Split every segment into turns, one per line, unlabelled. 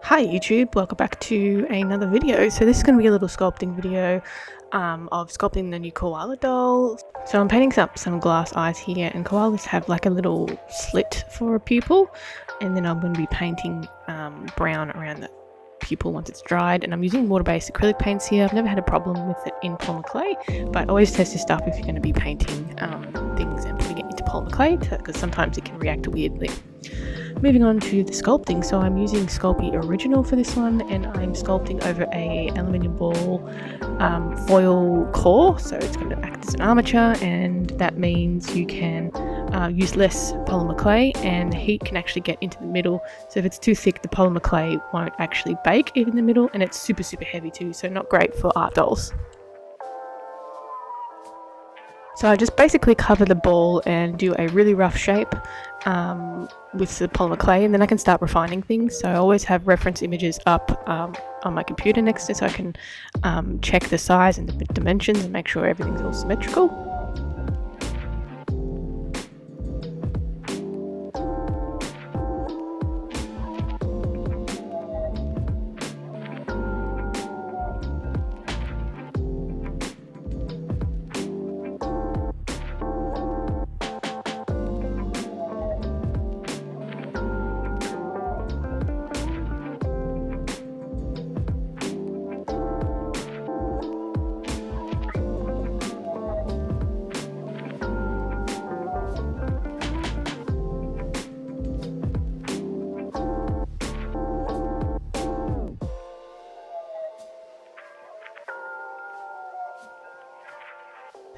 Hi YouTube, welcome back to another video. So this is going to be a little sculpting video of sculpting the new koala doll. So I'm painting up some glass eyes here, and koalas have like a little slit for a pupil, and then I'm going to be painting brown around the pupil once it's dried. And I'm using water-based acrylic paints here. I've never had a problem with it in polymer clay, but always test your stuff if you're going to be painting things and putting it into polymer clay, because sometimes it can react weirdly. Moving on to the sculpting, so I'm using Sculpey Original for this one, and I'm sculpting over a aluminium ball foil core, so it's going to act as an armature, and that means you can use less polymer clay, and heat can actually get into the middle. So if it's too thick, the polymer clay won't actually bake in the middle, and it's super heavy too, so not great for art dolls. So I just basically cover the ball and do a really rough shape with the polymer clay, and then I can start refining things. So I always have reference images up on my computer next to, so I can check the size and the dimensions and make sure everything's all symmetrical.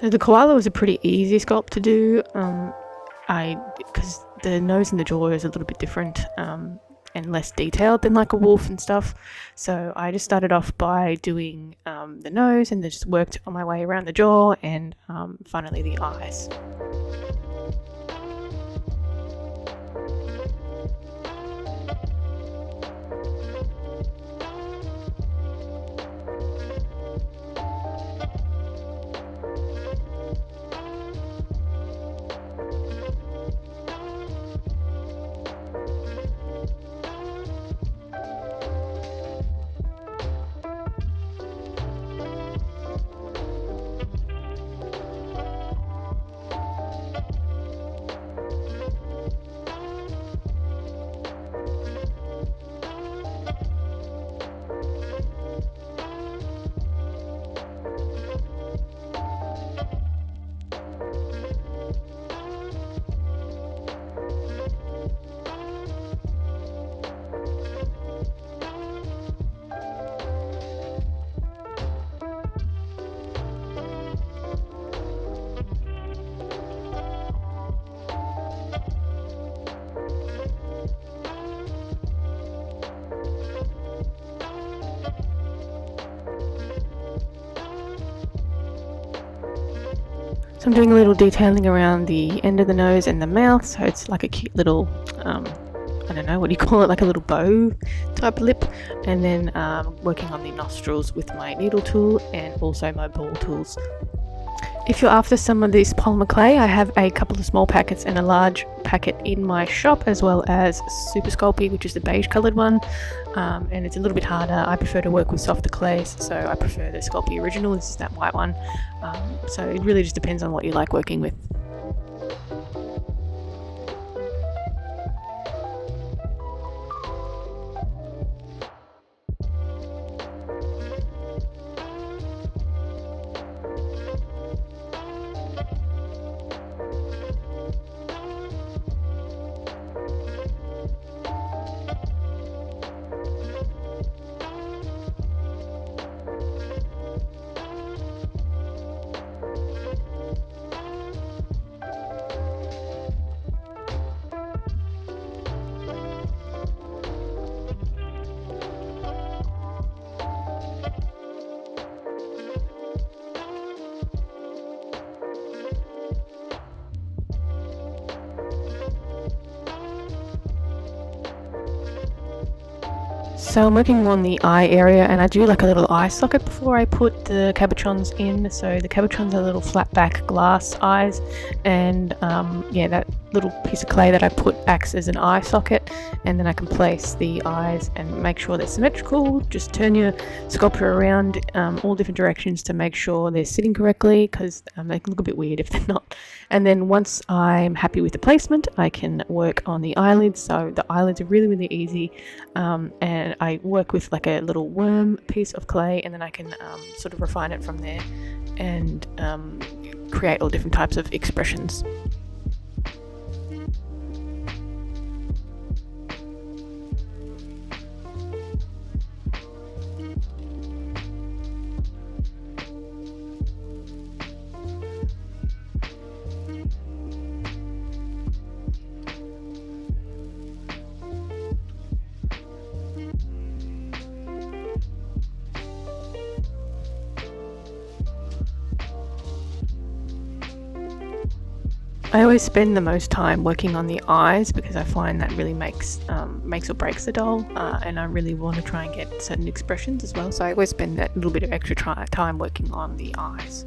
So the koala was a pretty easy sculpt to do, because the nose and the jaw is a little bit different and less detailed than like a wolf and stuff. So I just started off by doing the nose, and then just worked on my way around the jaw, and finally the eyes. So I'm doing a little detailing around the end of the nose and the mouth, so it's like a cute little, I don't know, what do you call it, like a little bow type lip, and then working on the nostrils with my needle tool and also my ball tools. If you're after some of this polymer clay, I have a couple of small packets and a large packet in my shop, as well as Super Sculpey, which is the beige coloured one, and it's a little bit harder. I prefer to work with softer clays, so I prefer the Sculpey Original. This is that white one, so it really just depends on what you like working with. So I'm working on the eye area, and I do like a little eye socket before I put the cabochons in. So the cabochons are little flat back glass eyes, and yeah, that little piece of clay that I put acts as an eye socket, and then I can place the eyes and make sure they're symmetrical. Just turn your sculpture around all different directions to make sure they're sitting correctly, because they can look a bit weird if they're not. And then once I'm happy with the placement, I can work on the eyelids. So the eyelids are really easy, and I work with like a little worm piece of clay, and then I can sort of refine it from there and create all different types of expressions. I always spend the most time working on the eyes because I find that really makes or breaks the doll, and I really want to try and get certain expressions as well. So I always spend that little bit of extra time working on the eyes.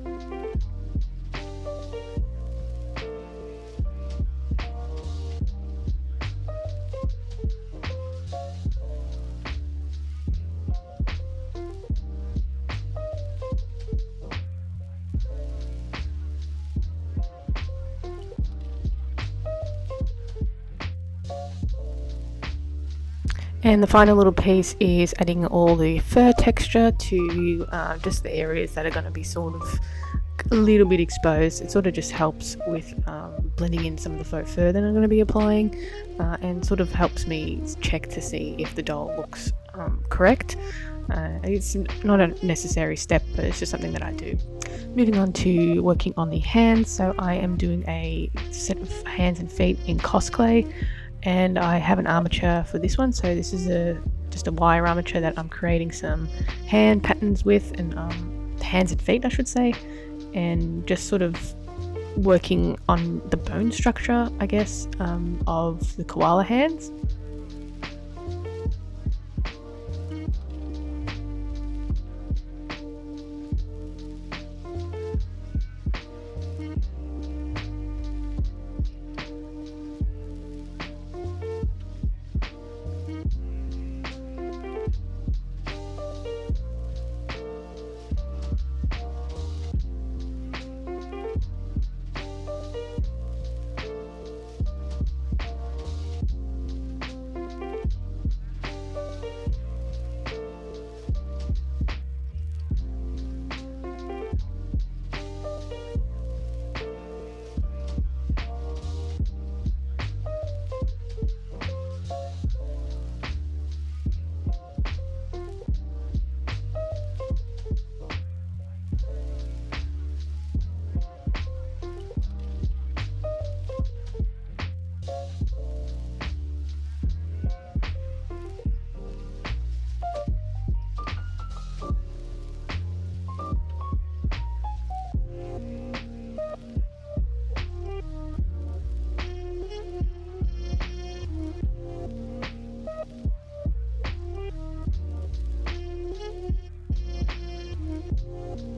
And the final little piece is adding all the fur texture to just the areas that are going to be sort of a little bit exposed. It sort of just helps with blending in some of the faux fur that I'm going to be applying, and sort of helps me check to see if the doll looks correct. It's not a necessary step, but it's just something that I do. Moving on to working on the hands. So I am doing a set of hands and feet in Cosclay, and I have an armature for this one. So this is just a wire armature that I'm creating some hand patterns with, and hands and feet I should say, and just sort of working on the bone structure, I guess, of the koala hands.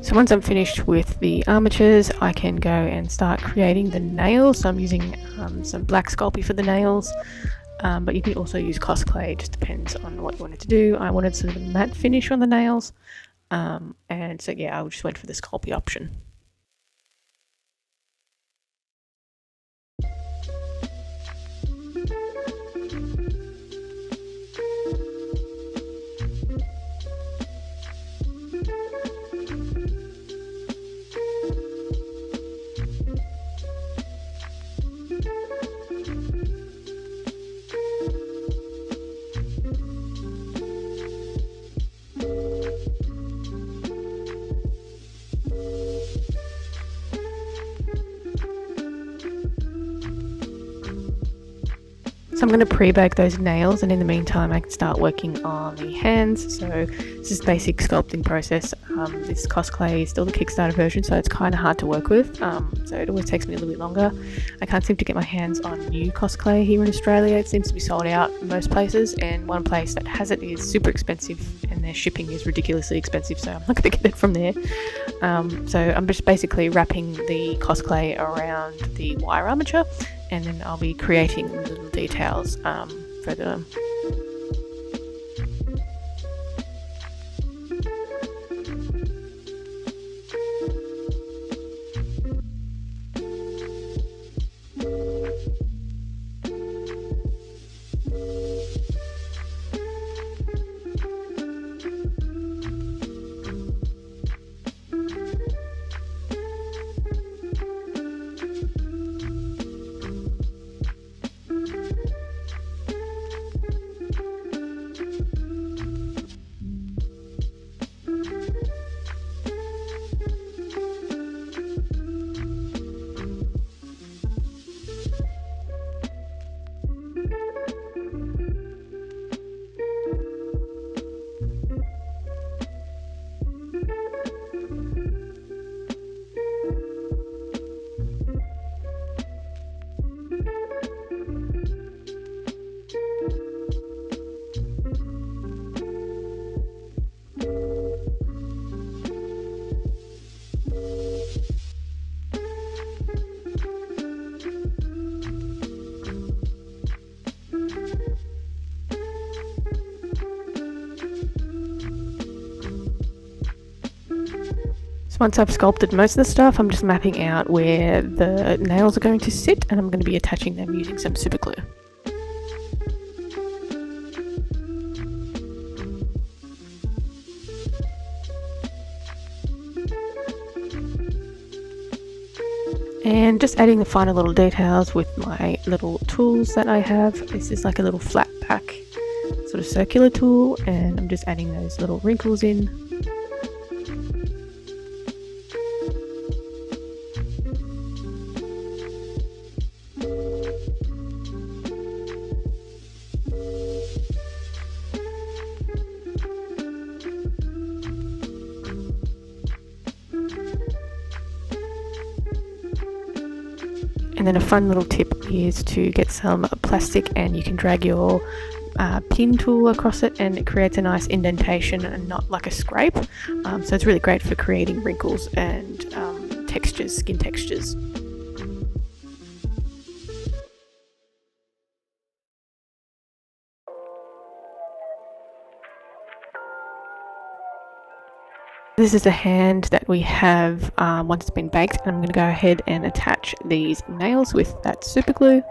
So once I'm finished with the armatures, I can go and start creating the nails. So I'm using some black Sculpey for the nails, but you can also use Cosclay. It just depends on what you wanted to do. I wanted sort of a matte finish on the nails, and so yeah, I just went for the Sculpey option. So I'm going to pre-bake those nails, and in the meantime I can start working on the hands. So this is basic sculpting process. This Cosclay is still the Kickstarter version, so it's kind of hard to work with, so it always takes me a little bit longer. I can't seem to get my hands on new Cosclay here in Australia. It seems to be sold out in most places, and one place that has it is super expensive, and their shipping is ridiculously expensive, so I'm not going to get it from there. So I'm just basically wrapping the Cosclay around the wire armature, and then I'll be creating little details for them. So once I've sculpted most of the stuff, I'm just mapping out where the nails are going to sit, and I'm going to be attaching them using some super glue. And just adding the final little details with my little tools that I have. This is like a little flat back sort of circular tool, and I'm just adding those little wrinkles in. And then a fun little tip is to get some plastic, and you can drag your pin tool across it, and it creates a nice indentation and not like a scrape. So it's really great for creating wrinkles and textures, skin textures. This is the hand that we have once it's been baked, and I'm going to go ahead and attach these nails with that super glue.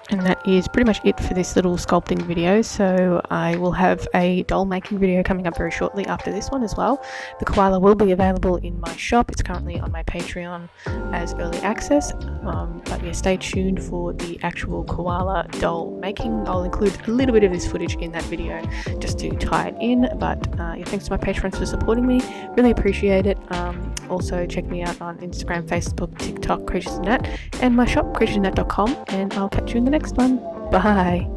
And that is pretty much it for this little sculpting video. So I will have a doll making video coming up very shortly after this one as well. The koala will be available in my shop. It's currently on my Patreon as early access. But yeah, stay tuned for the actual koala doll making. I'll include a little bit of this footage in that video just to tie it in. But yeah, thanks to my patrons for supporting me. Really appreciate it. Also check me out on Instagram, Facebook, TikTok, Creatures of Nat, and my shop, creaturesofnat.com, and I'll catch you in the next one. Bye.